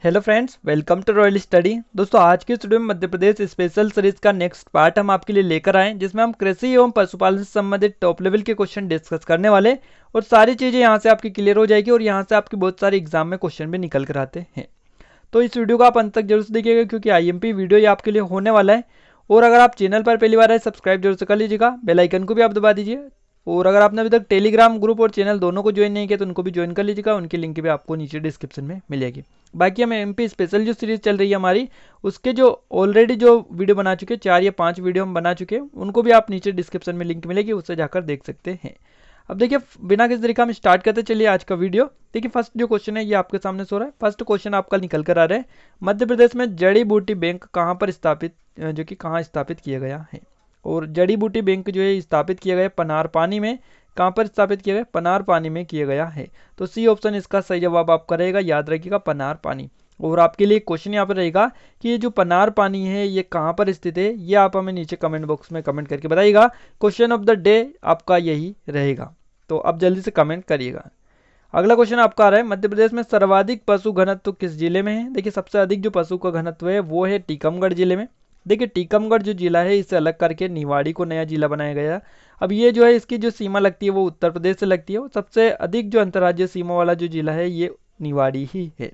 Hello friends, welcome to royal study. दोस्तों, आज के स्टूडियो में मध्य प्रदेश स्पेशल सीरीज का नेक्स्ट पार्ट हम आपके लिए लेकर आए, जिसमें हम कृषि एवं पशुपालन से संबंधित टॉप लेवल के क्वेश्चन डिस्कस करने वाले और सारी चीज़ें यहाँ से आपकी क्लियर हो जाएगी और यहाँ से आपकी बहुत सारे एग्जाम में क्वेश्चन भी निकल कर आते हैं। तो इस वीडियो को आप अंत तक जरूर से देखिएगा, क्योंकि आईएमपी वीडियो ये आपके लिए होने वाला है। और अगर आप चैनल पर पहली बार आए, सब्सक्राइब जरूर से कर लीजिएगा, बेल आइकन को भी आप दबा दीजिए। और अगर आपने अभी तक टेलीग्राम ग्रुप और चैनल दोनों को ज्वाइन नहीं किया तो उनको भी ज्वाइन कर लीजिएगा, उनकी लिंक भी आपको नीचे डिस्क्रिप्शन में मिलेगी। बाकी हम एमपी स्पेशल जो सीरीज चल रही है हमारी, उसके जो ऑलरेडी जो वीडियो बना चुके हैं, 4 या 5 वीडियो हम बना चुके हैं, उनको भी आप नीचे डिस्क्रिप्शन में लिंक मिलेगी, उससे जाकर देख सकते हैं। अब देखिए, बिना किसी तरीके हम स्टार्ट करते चलिए आज का वीडियो। देखिए, फर्स्ट जो क्वेश्चन है ये आपके सामने सो रहा है। फर्स्ट क्वेश्चन आपका निकल कर आ रहा है, मध्य प्रदेश में जड़ी बूटी बैंक कहाँ पर स्थापित, जो कि कहाँ स्थापित किया गया है। और जड़ी बूटी बैंक जो है स्थापित किया गया पनार पानी में। कहाँ पर स्थापित किया गया? पनार पानी में किया गया है। तो सी ऑप्शन इसका सही जवाब आपका रहेगा, याद रखिएगा पनार पानी। और आपके लिए क्वेश्चन यहाँ पर रहेगा कि ये जो पनार पानी है ये कहाँ पर स्थित है, ये आप हमें नीचे कमेंट बॉक्स में कमेंट करके बताइएगा। क्वेश्चन ऑफ द डे आपका यही रहेगा, तो आप जल्दी से कमेंट करिएगा। अगला क्वेश्चन आपका आ रहा है, मध्य प्रदेश में सर्वाधिक पशु घनत्व किस जिले में है। देखिए, सबसे अधिक जो पशु का घनत्व है वो है टीकमगढ़ जिले में। देखिए, टीकमगढ़ जो जिला है इसे अलग करके निवाड़ी को नया जिला बनाया गया। अब ये जो है इसकी जो सीमा लगती है वो उत्तर प्रदेश से लगती है, और सबसे अधिक जो अंतर्राज्यीय सीमा वाला जो जिला है ये निवाड़ी ही है।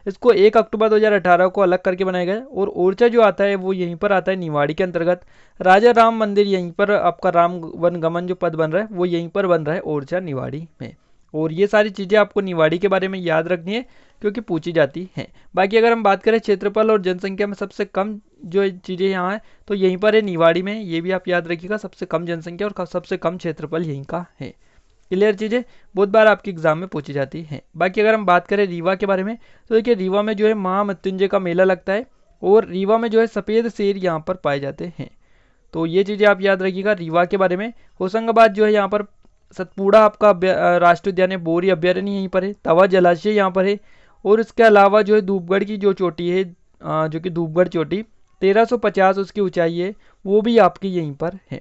इसको 1 अक्टूबर 2018 को अलग करके बनाया गया। और ओरछा जो आता है वो यहीं पर आता है निवाड़ी के अंतर्गत। राजा राम मंदिर यहीं पर, आपका राम वन गमन जो पद बन रहा है वो यहीं पर बन रहा है ओरछा निवाड़ी में। और ये सारी चीज़ें आपको निवाड़ी के बारे में याद रखनी है, क्योंकि पूछी जाती हैं। बाकी अगर हम बात करें क्षेत्रफल और जनसंख्या में सबसे कम जो चीज़ें यहाँ है तो यहीं पर है निवाड़ी में। ये भी आप याद रखिएगा, सबसे कम जनसंख्या और सबसे कम क्षेत्रफल यहीं का है। क्लियर चीज़ें बहुत बार आपके एग्जाम में पूछी जाती हैं। बाकी अगर हम बात करें रीवा के बारे में, तो देखिए रीवा में जो है महामृत्युंजय का मेला लगता है, और रीवा में जो है सफ़ेद शेर यहाँ पर पाए जाते हैं। तो ये चीज़ें आप याद रखिएगा रीवा के बारे में। होशंगाबाद जो है यहाँ पर सतपुड़ा आपका राष्ट्रीय उद्यान है, बोरी अभ्यारण्य यहीं पर है, तवा जलाशय यहाँ पर है। और इसके अलावा जो है धूपगढ़ की जो चोटी है, जो कि धूपगढ़ चोटी 1350 उसकी ऊंचाई है, वो भी आपकी यहीं पर है।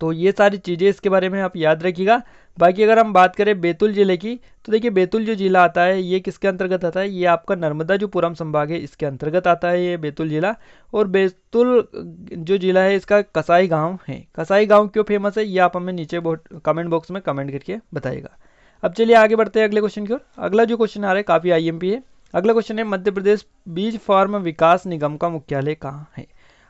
तो ये सारी चीज़ें इसके बारे में आप याद रखिएगा। बाकी अगर हम बात करें बैतूल जिले की, तो देखिए बैतूल जो जिला आता है ये किसके अंतर्गत आता है? ये आपका नर्मदा जो पुरम संभाग है इसके अंतर्गत आता है ये बैतूल जिला। और बैतूल जो जिला है इसका कसाई गांव है। कसाई गांव क्यों फेमस है ये आप हमें नीचे कमेंट बॉक्स में कमेंट करके बताइएगा। अब चलिए आगे बढ़ते हैं अगले क्वेश्चन की ओर। अगला जो क्वेश्चन आ रहा है काफ़ी आईएमपी है। अगला क्वेश्चन है, मध्य प्रदेश बीज फार्म विकास निगम का मुख्यालय कहाँ है।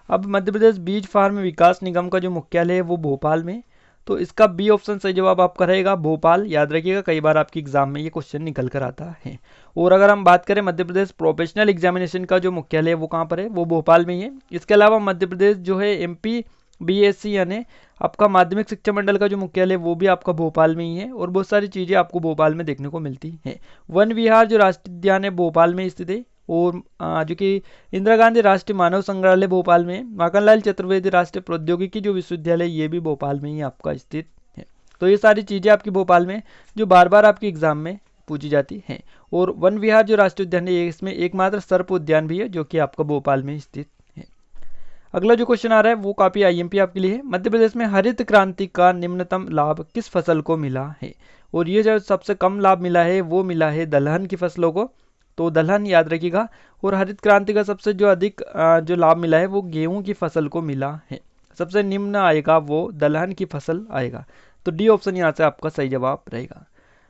अब मध्य प्रदेश बीज फार्म विकास निगम का जो मुख्यालय है वो भोपाल में। तो इसका बी ऑप्शन सही जवाब आपका रहेगा, भोपाल। याद रखिएगा, कई बार आपके एग्जाम में ये क्वेश्चन निकल कर आता है। और अगर हम बात करें मध्य प्रदेश प्रोफेशनल एग्जामिनेशन का जो मुख्यालय है वो कहाँ पर है? वो भोपाल में ही है। इसके अलावा मध्य प्रदेश जो है एमपी बीएससी यानी आपका माध्यमिक शिक्षा मंडल का जो मुख्यालय वो भी आपका भोपाल में ही है। और बहुत सारी चीज़ें आपको भोपाल में देखने को मिलती हैं। वन विहार जो राष्ट्रीय उद्यान है भोपाल में स्थित है। और जो कि इंदिरा गांधी राष्ट्रीय मानव संग्रहालय भोपाल में, माखनलाल चतुर्वेदी राष्ट्रीय प्रौद्योगिकी जो विश्वविद्यालय ये भी भोपाल में ही आपका स्थित है। तो ये सारी चीज़ें आपकी भोपाल में जो बार बार आपके एग्जाम में पूछी जाती हैं। और वन विहार जो राष्ट्रीय उद्यान है इसमें एकमात्र सर्प उद्यान भी है जो कि आपका भोपाल में स्थित है। अगला जो क्वेश्चन आ रहा है वो काफ़ी आईएमपी आपके लिए है, मध्य प्रदेश में हरित क्रांति का निम्नतम लाभ किस फसल को मिला है। और ये जो सबसे कम लाभ मिला है वो मिला है दलहन की फसलों को। तो दलहन याद रखिएगा। और हरित क्रांति का सबसे जो अधिक जो लाभ मिला है वो गेहूं की फसल को मिला है। सबसे निम्न आएगा वो दलहन की फसल आएगा। तो डी ऑप्शन यहाँ से आपका सही जवाब रहेगा।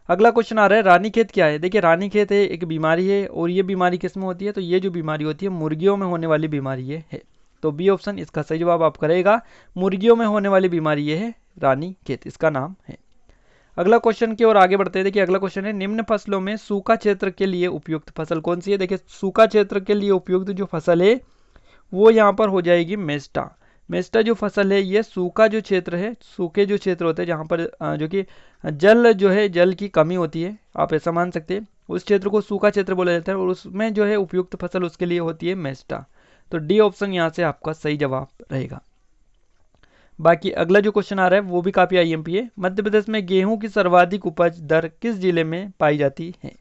अगला क्वेश्चन आ रहा है, रानीखेत क्या है। देखिए, रानीखेत है एक बीमारी है, और ये बीमारी किस में होती है? तो ये जो बीमारी होती है मुर्गियों में होने वाली बीमारी है। तो बी ऑप्शन इसका सही जवाब आपका रहेगा, मुर्गियों में होने वाली बीमारी ये है रानीखेत, इसका नाम है। अगला क्वेश्चन की ओर आगे बढ़ते हैं। देखिए, अगला क्वेश्चन है, निम्न फसलों में सूखा क्षेत्र के लिए उपयुक्त फसल कौन सी है। देखिए, सूखा क्षेत्र के लिए उपयुक्त जो फसल है वो यहाँ पर हो जाएगी मेस्टा। मेस्टा जो फसल है ये सूखा जो क्षेत्र है, सूखे जो क्षेत्र होते हैं जहाँ पर जो कि जल जो है जल की कमी होती है, आप ऐसा मान सकते हैं, उस क्षेत्र को सूखा क्षेत्र बोला जाता है। और उसमें जो है उपयुक्त फसल उसके लिए होती है मेस्टा। तो डी ऑप्शन यहाँ से आपका सही जवाब रहेगा। बाकी अगला जो क्वेश्चन आ रहा है वो भी काफ़ी आईएमपी है, मध्य प्रदेश में गेहूं की सर्वाधिक उपज दर किस जिले में पाई जाती है।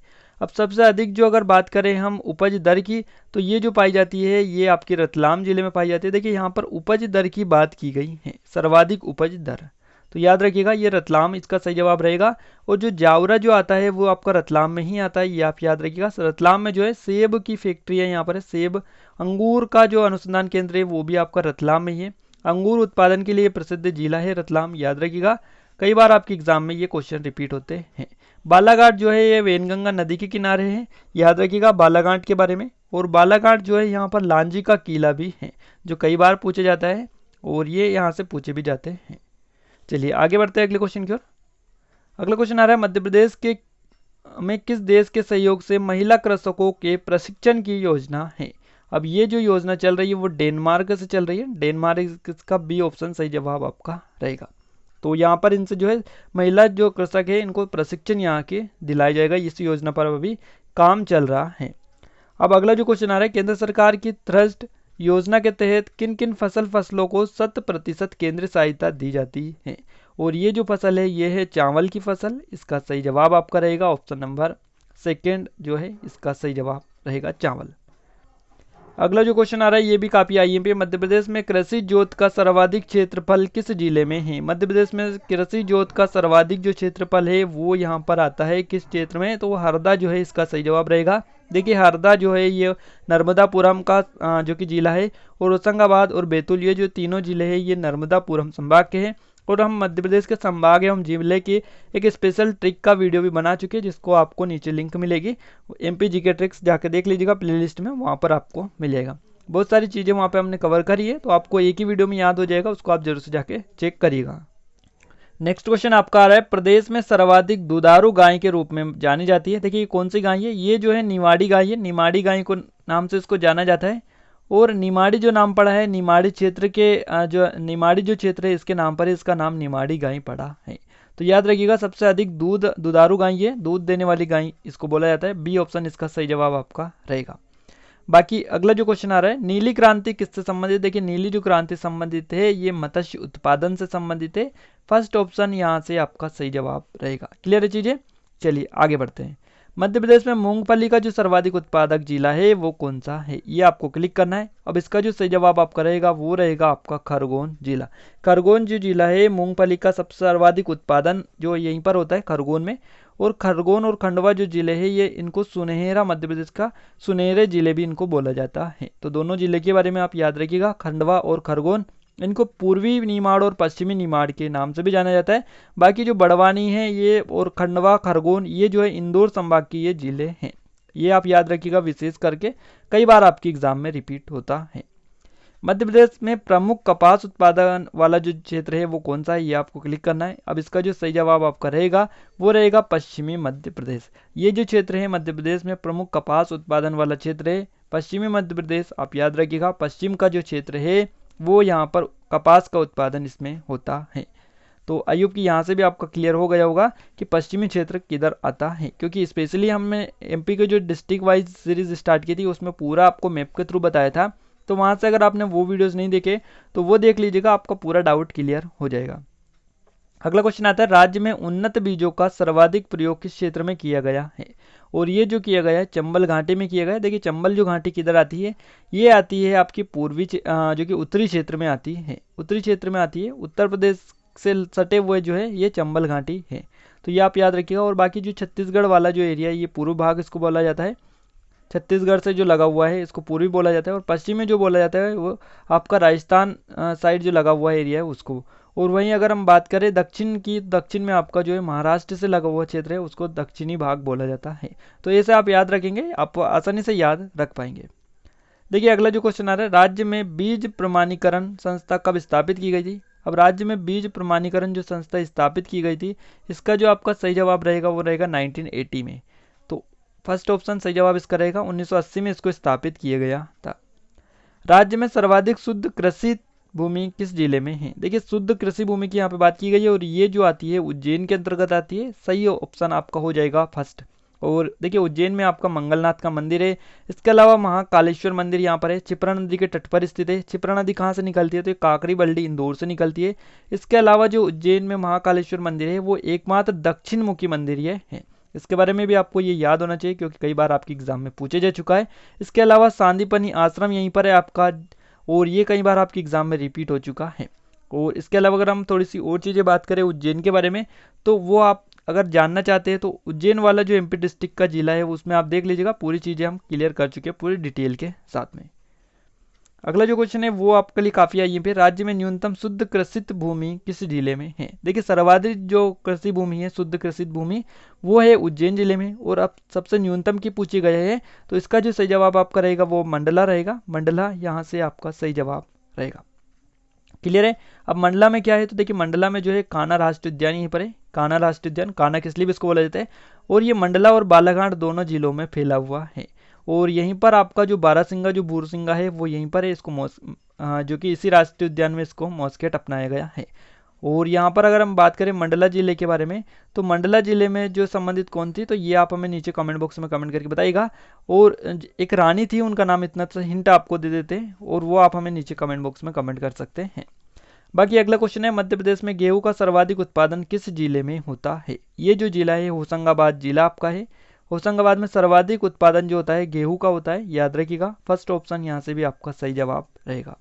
अब सबसे अधिक जो अगर बात करें हम उपज दर की, तो ये जो पाई जाती है ये आपकी रतलाम जिले में पाई जाती है। देखिए, यहाँ पर उपज दर की बात की गई है, सर्वाधिक उपज दर। तो याद रखिएगा ये रतलाम इसका सही जवाब रहेगा। और जो जावरा जो आता है वो आपका रतलाम में ही आता है, ये आप याद रखिएगा। रतलाम में जो है सेब की फैक्ट्री है, यहाँ पर है सेब अंगूर का जो अनुसंधान केंद्र है वो भी आपका रतलाम में ही है। अंगूर उत्पादन के लिए प्रसिद्ध जिला है रतलाम, याद रखिएगा। कई बार आपके एग्जाम में ये क्वेश्चन रिपीट होते हैं। बालाघाट जो है ये वेनगंगा नदी के किनारे है, याद रखिएगा बालाघाट के बारे में। और बालाघाट जो है यहाँ पर लांजी का किला भी है, जो कई बार पूछे जाता है और ये यहाँ से पूछे भी जाते हैं। चलिए आगे बढ़ते हैं अगले क्वेश्चन की ओर। अगला क्वेश्चन आ रहा है मध्य प्रदेश के में किस देश के सहयोग से महिला कृषकों के प्रशिक्षण की योजना है। अब ये जो योजना चल रही है वो डेनमार्क से चल रही है, डेनमार्क का बी ऑप्शन सही जवाब आपका रहेगा। तो यहाँ पर इनसे जो है महिला जो कृषक है इनको प्रशिक्षण यहाँ के दिलाया जाएगा, इस योजना पर अभी काम चल रहा है। अब अगला जो क्वेश्चन आ रहा है, केंद्र सरकार की थ्रस्ट योजना के तहत किन किन फसलों को 100% केंद्रीय सहायता दी जाती है। और ये जो फसल है ये है चावल की फसल, इसका सही जवाब आपका रहेगा ऑप्शन नंबर सेकेंड जो है इसका सही जवाब रहेगा चावल। अगला जो क्वेश्चन आ रहा है ये भी काफी आईएमपी, मध्य प्रदेश में कृषि जोत का सर्वाधिक क्षेत्रफल किस जिले में है। मध्य प्रदेश में कृषि जोत का सर्वाधिक जो क्षेत्रफल है वो यहाँ पर आता है किस क्षेत्र में, तो हरदा जो है इसका सही जवाब रहेगा। देखिए हरदा जो है ये नर्मदापुरम का जो कि जिला है, और होशंगाबाद और बैतूल ये जो तीनों जिले हैं ये नर्मदापुरम संभाग के हैं। और हम मध्य प्रदेश के संभाग एवं जिले की एक स्पेशल ट्रिक का वीडियो भी बना चुके हैं, जिसको आपको नीचे लिंक मिलेगी, एमपी जीके ट्रिक्स जाके देख लीजिएगा प्लेलिस्ट में, वहाँ पर आपको मिलेगा। बहुत सारी चीज़ें वहाँ पे हमने कवर करी है, तो आपको एक ही वीडियो में याद हो जाएगा, उसको आप जरूर से जाके चेक करिएगा। नेक्स्ट क्वेश्चन आपका आ रहा है, प्रदेश में सर्वाधिक दुधारू गाय के रूप में जानी जाती है। देखिए कौन सी गाय है, ये जो है निमाड़ी गाय है, निमाड़ी गाय को नाम से इसको जाना जाता है। और निमाड़ी जो नाम पड़ा है निमाड़ी क्षेत्र के जो निमाड़ी जो क्षेत्र है इसके नाम पर इसका नाम निमाड़ी गाय पड़ा है। तो याद रखिएगा सबसे अधिक दुधारू गाय है, दूध देने वाली गाय इसको बोला जाता है, बी ऑप्शन इसका सही जवाब आपका रहेगा। बाकी अगला जो क्वेश्चन आ रहा है, नीली क्रांति किससे संबंधित। देखिए नीली जो क्रांति संबंधित है ये मत्स्य उत्पादन से संबंधित है, फर्स्ट ऑप्शन यहाँ से आपका सही जवाब रहेगा। क्लियर है चीजें, चलिए आगे बढ़ते हैं। मध्य प्रदेश में मूंगफली का जो सर्वाधिक उत्पादक जिला है वो कौन सा है, ये आपको क्लिक करना है। अब इसका जो सही जवाब आपका रहेगा वो रहेगा आपका खरगोन जिला। खरगोन जो जिला है मूंगफली का सबसे सर्वाधिक उत्पादन जो यहीं पर होता है खरगोन में। और खरगोन और खंडवा जो जिले हैं ये इनको सुनहरा मध्य प्रदेश का सुनहरे जिले भी इनको बोला जाता है। तो दोनों जिले के बारे में आप याद रखिएगा, खंडवा और खरगोन, इनको पूर्वी निमाड़ और पश्चिमी निमाड़ के नाम से भी जाना जाता है। बाकी जो बड़वानी है ये और खंडवा खरगोन ये जो है इंदौर संभाग के ये जिले हैं, ये आप याद रखिएगा विशेष करके, कई बार आपके एग्जाम में रिपीट होता है। मध्य प्रदेश में प्रमुख कपास उत्पादन वाला जो क्षेत्र है वो कौन सा है, ये आपको क्लिक करना है। अब इसका जो सही जवाब आपका रहेगा वो रहेगा पश्चिमी मध्य प्रदेश। ये जो क्षेत्र है मध्य प्रदेश में प्रमुख कपास उत्पादन वाला क्षेत्र है पश्चिमी मध्य प्रदेश, आप याद रखिएगा पश्चिम का जो क्षेत्र है वो यहाँ पर कपास का उत्पादन इसमें होता है। तो आयुब की यहाँ से भी आपका क्लियर हो गया होगा कि पश्चिमी क्षेत्र किधर आता है, क्योंकि स्पेशली हमने एमपी के जो डिस्ट्रिक्ट वाइज सीरीज स्टार्ट की थी उसमें पूरा आपको मैप के थ्रू बताया था। तो वहाँ से अगर आपने वो वीडियोस नहीं देखे तो वो देख लीजिएगा, आपका पूरा डाउट क्लियर हो जाएगा। अगला क्वेश्चन आता है, राज्य में उन्नत बीजों का सर्वाधिक प्रयोग किस क्षेत्र में किया गया है। और ये जो किया गया है चंबल घाटी में किया गया है। देखिए चंबल जो घाटी किधर आती है, ये आती है आपकी पूर्वी जो कि उत्तरी क्षेत्र में आती है, उत्तरी क्षेत्र में आती है, उत्तर प्रदेश से सटे हुए जो है ये चंबल घाटी है। तो ये आप याद रखिएगा। और बाकी जो छत्तीसगढ़ वाला जो एरिया है ये पूर्व भाग इसको बोला जाता है, छत्तीसगढ़ से जो लगा हुआ है इसको पूर्वी बोला जाता है। और पश्चिमी जो बोला जाता है वो आपका राजस्थान साइड जो लगा हुआ एरिया है उसको। और वहीं अगर हम बात करें दक्षिण की, दक्षिण में आपका जो है महाराष्ट्र से लगा हुआ क्षेत्र है उसको दक्षिणी भाग बोला जाता है। तो ऐसे आप याद रखेंगे, आप आसानी से याद रख पाएंगे। देखिए अगला जो क्वेश्चन आ रहा है, राज्य में बीज प्रमाणीकरण संस्था कब स्थापित की गई थी। अब राज्य में बीज प्रमाणीकरण जो संस्था स्थापित की गई थी इसका जो आपका सही जवाब रहेगा वो रहेगा 1980 में। तो फर्स्ट ऑप्शन सही जवाब इसका रहेगा, 1980 में इसको स्थापित किया गया था। राज्य में सर्वाधिक शुद्ध कृषि भूमि किस जिले में है। देखिए शुद्ध कृषि भूमि की यहाँ पे बात की गई है और ये जो आती है उज्जैन के अंतर्गत आती है, सही ऑप्शन आपका हो जाएगा फर्स्ट। और देखिए उज्जैन में आपका मंगलनाथ का मंदिर है, इसके अलावा महाकालेश्वर मंदिर यहाँ पर है, क्षिप्रा नदी के तट पर स्थित है। क्षिप्रा नदी कहाँ से निकलती है, तो काकरी बल्डी इंदौर से निकलती है। इसके अलावा जो उज्जैन में महाकालेश्वर मंदिर है वो एकमात्र दक्षिण मुखी मंदिर है। इसके बारे में भी आपको ये याद होना चाहिए क्योंकि कई बार आपके एग्जाम में पूछे जा चुका है। इसके अलावा सांदीपनी आश्रम यहीं पर है आपका, और ये कई बार आपके एग्जाम में रिपीट हो चुका है। और इसके अलावा अगर हम थोड़ी सी और चीज़ें बात करें उज्जैन के बारे में, तो वो आप अगर जानना चाहते हैं तो उज्जैन वाला जो एमपी डिस्ट्रिक्ट का जिला है उसमें आप देख लीजिएगा, पूरी चीज़ें हम क्लियर कर चुके हैं पूरी डिटेल के साथ में। अगला जो क्वेश्चन है वो आपके लिए काफी है, पे राज्य में न्यूनतम शुद्ध कृषित भूमि किस जिले में है। देखिए सर्वाधिक जो कृषि भूमि है, शुद्ध कृषित भूमि, वो है उज्जैन जिले में। और अब सबसे न्यूनतम की पूछी गई है, तो इसका जो सही जवाब आपका रहेगा वो मंडला रहेगा। मंडला यहाँ से आपका सही जवाब रहेगा। क्लियर है। अब मंडला में क्या है, तो देखिए मंडला में जो है कान्हा राष्ट्रीय उद्यान यहीं पर है। कान्हा राष्ट्रीय उद्यान, कान्हा किस लिए भी इसको बोला जाता है। और ये मंडला और बालाघाट दोनों जिलों में फैला हुआ है। और यहीं पर आपका जो बारासिंगा जो बुरसिंगा है वो यहीं पर है, इसको जो कि इसी राष्ट्रीय उद्यान में इसको मॉस्केट अपनाया गया है। और यहाँ पर अगर हम बात करें मंडला जिले के बारे में, तो मंडला जिले में जो संबंधित कौन थी, तो ये आप हमें नीचे कमेंट बॉक्स में कमेंट करके बताइएगा। और एक रानी थी, उनका नाम, इतना सा हिंट आपको दे देते हैं, और वो आप हमें नीचे कमेंट बॉक्स में कमेंट कर सकते हैं। बाकी अगला क्वेश्चन है, मध्य प्रदेश में गेहूं का सर्वाधिक उत्पादन किस जिले में होता है। ये जो जिला है होशंगाबाद जिला आपका है। होशंगाबाद में सर्वाधिक उत्पादन जो होता है गेहूं का होता है, याद रखिएगा। फर्स्ट ऑप्शन यहाँ से भी आपका सही जवाब रहेगा।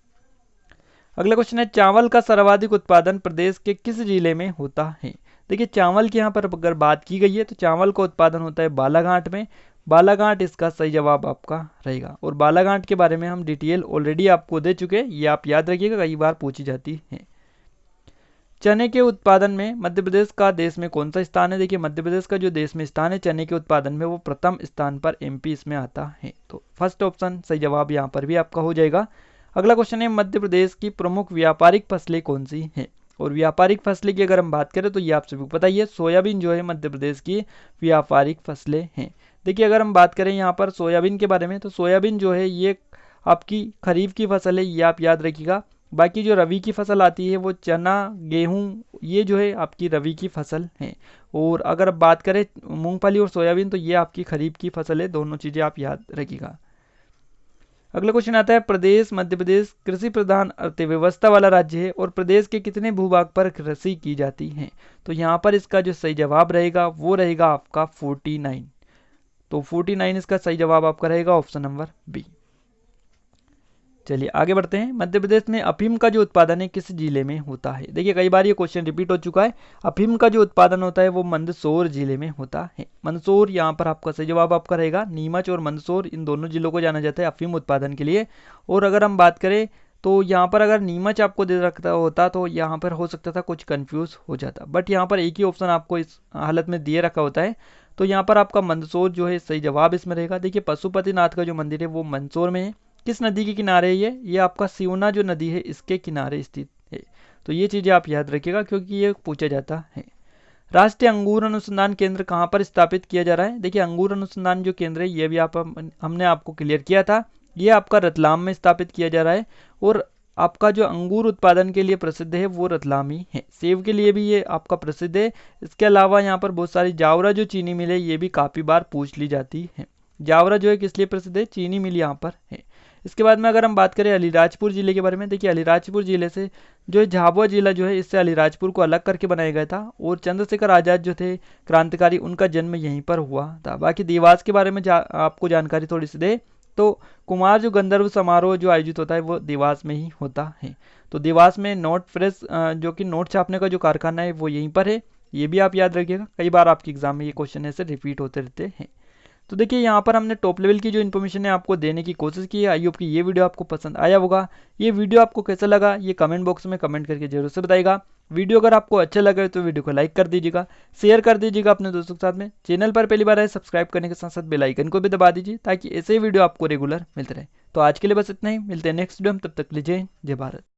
अगला क्वेश्चन है, चावल का सर्वाधिक उत्पादन प्रदेश के किस जिले में होता है। देखिए चावल की यहाँ पर अगर बात की गई है तो चावल का उत्पादन होता है बालाघाट में। बालाघाट इसका सही जवाब आपका रहेगा। और बालाघाट के बारे में हम डिटेल ऑलरेडी आपको दे चुके हैं, ये आप याद रखिएगा, कई बार पूछी जाती है। चने के उत्पादन में मध्य प्रदेश का देश में कौन सा स्थान है। देखिए मध्य प्रदेश का जो देश में स्थान है चने के उत्पादन में, वो प्रथम स्थान पर एमपी इसमें आता है। तो फर्स्ट ऑप्शन सही जवाब यहाँ पर भी आपका हो जाएगा। अगला क्वेश्चन है, मध्य प्रदेश की प्रमुख व्यापारिक फसलें कौन सी हैं। और व्यापारिक फसलें की अगर हम बात करें तो ये आप सभी को पता ही है, सोयाबीन जो है मध्य प्रदेश की व्यापारिक फसलें हैं। देखिए अगर हम बात करें यहाँ पर सोयाबीन के बारे में, तो सोयाबीन जो है ये आपकी खरीफ की फसल है, ये आप याद रखिएगा। बाकी जो रबी की फसल आती है वो चना, गेहूं, ये जो है आपकी रबी की फसल है। और अगर बात करें मूंगफली और सोयाबीन, तो ये आपकी खरीफ की फसल है। दोनों चीज़ें आप याद रखिएगा। अगला क्वेश्चन आता है, प्रदेश मध्य प्रदेश कृषि प्रधान अर्थव्यवस्था वाला राज्य है और प्रदेश के कितने भूभाग पर कृषि की जाती है। तो यहाँ पर इसका जो सही जवाब रहेगा वो रहेगा आपका 49। तो 49 इसका सही जवाब आपका रहेगा ऑप्शन नंबर बी। चलिए आगे बढ़ते हैं। मध्य प्रदेश में अफीम का जो उत्पादन है किस जिले में होता है। देखिए कई बार ये क्वेश्चन रिपीट हो चुका है। अफीम का जो उत्पादन होता है वो मंदसौर जिले में होता है। मंदसौर यहाँ पर आपका सही जवाब आपका रहेगा। नीमच और मंदसौर इन दोनों जिलों को जाना जाता है अफीम उत्पादन के लिए। और अगर हम बात करें तो यहाँ पर अगर नीमच आपको दे रखता होता तो यहाँ पर हो सकता था कुछ कंफ्यूज हो जाता, बट यहाँ पर एक ही ऑप्शन आपको इस हालत में दिए रखा होता है। तो यहाँ पर आपका मंदसौर जो है सही जवाब इसमें रहेगा। देखिए पशुपतिनाथ का जो मंदिर है वो मंदसौर में है। किस नदी के किनारे है ये आपका सिवना जो नदी है इसके किनारे स्थित है। तो ये चीज़ें आप याद रखिएगा क्योंकि ये पूछा जाता है। राष्ट्रीय अंगूर अनुसंधान केंद्र कहाँ पर स्थापित किया जा रहा है। देखिए अंगूर अनुसंधान जो केंद्र है ये भी हमने आपको क्लियर किया था, ये आपका रतलाम में स्थापित किया जा रहा है। और आपका जो अंगूर उत्पादन के लिए प्रसिद्ध है वो रतलाम ही है। सेब के लिए भी ये आपका प्रसिद्ध है। इसके अलावा यहाँ पर बहुत सारी जावरा जो चीनी मिल है ये भी काफ़ी बार पूछ ली जाती है। जावरा जो है किस लिए प्रसिद्ध है, चीनी मिल यहाँ पर है। इसके बाद में अगर हम बात करें अलीराजपुर जिले के बारे में, देखिए अलीराजपुर जिले से जो है झाबुआ जिला जो है इससे अलीराजपुर को अलग करके बनाया गया था। और चंद्रशेखर आजाद जो थे क्रांतिकारी, उनका जन्म यहीं पर हुआ था। बाकी देवास के बारे में आपको जानकारी थोड़ी सी दे तो कुमार जो गंधर्व समारोह जो आयोजित होता है वो देवास में ही होता है। तो देवास में नोट प्रेस जो कि नोट छापने का जो कारखाना है वो यहीं पर है। ये भी आप याद रखिएगा, कई बार आपके एग्जाम में ये क्वेश्चन ऐसे रिपीट होते रहते हैं। तो देखिए यहाँ पर हमने टॉप लेवल की जो इन्फॉर्मेशन है आपको देने की कोशिश की है। आई होप कि ये वीडियो आपको पसंद आया होगा। ये वीडियो आपको कैसा लगा ये कमेंट बॉक्स में कमेंट करके जरूर से बताइएगा। वीडियो अगर आपको अच्छा लगे तो वीडियो को लाइक कर दीजिएगा, शेयर कर दीजिएगा अपने दोस्तों के साथ में। चैनल पर पहली बार आए सब्सक्राइब करने के साथ साथ बेल आइकन को भी दबा दीजिए ताकि ऐसे ही वीडियो आपको रेगुलर मिलते रहे। तो आज के लिए बस इतना ही, मिलते हैं नेक्स्ट वीडियो में, तब तक लीजिए जय भारत।